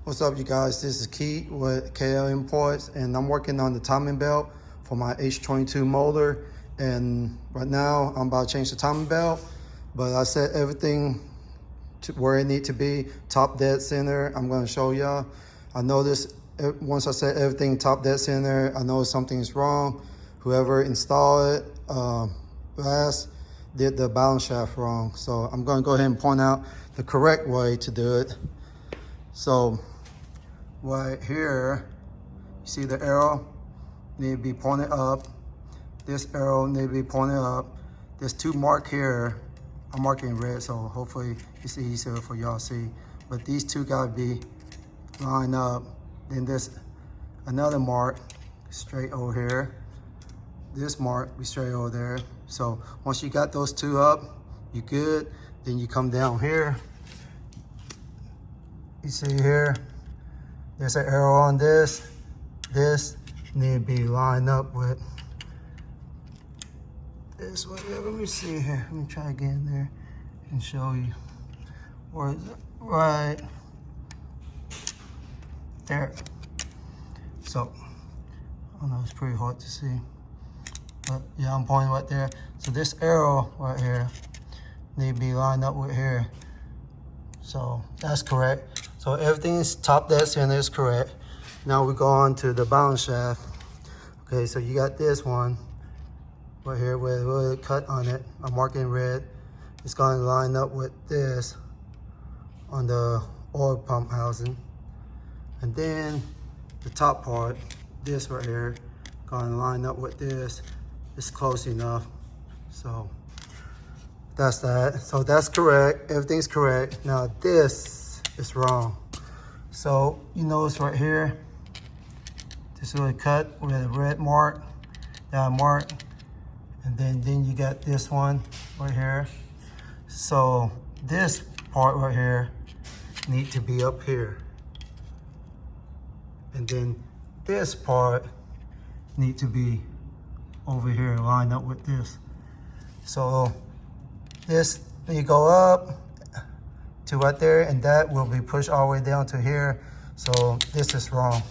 What's up, you guys? This is Keith with KL Imports, and I'm working on the timing belt for my H22 motor. And right now, I'm about to change the timing belt, but I set everything to where it needs to be, top dead center. I'm going to show y'all. I noticed once I set everything top dead center, I know something's wrong. Whoever installed it last did the balance shaft wrong. So I'm going to go ahead and point out the correct way to do it. So right here, you see the arrow need to be pointed up. This arrow need to be pointed up. There's two marks here. I'm marking in red, so hopefully it's easier for y'all to see. But these two gotta be lined up. Then there's another mark straight over here. This mark be straight over there. So once you got those two up, you good. Then you come down here. You see here, there's an arrow on this. This need to be lined up with this way. Let me see here. Let me try again there and show you. Where is it? Right there. So, I know it's pretty hard to see. But yeah, I'm pointing right there. So this arrow right here need to be lined up with here. So that's correct. So everything is top dead center is correct. Now we go on to the balance shaft. Okay, so you got this one right here with a little cut on it. I'm marking red. It's going to line up with this on the oil pump housing. And then the top part, this right here, going to line up with this. It's close enough. So that's that. So that's correct. Everything's correct. Now this is wrong. So you notice right here, this little cut with a red mark, that mark, and then you got this one right here. So this part right here need to be up here, and then this part need to be over here, lined up with this. So this, you go up to right there, and that will be pushed all the way down to here. So this is wrong.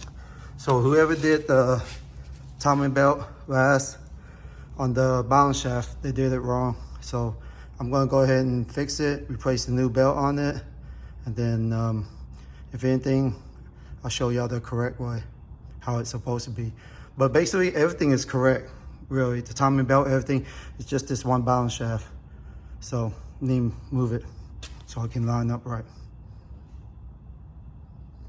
So whoever did the timing belt last on the balance shaft, they did it wrong. So I'm gonna go ahead and fix it, replace the new belt on it, and then if anything, I'll show y'all the correct way, how it's supposed to be. But basically everything is correct, really. The timing belt, everything, it's just this one balance shaft. So I need to move it so I can line up right.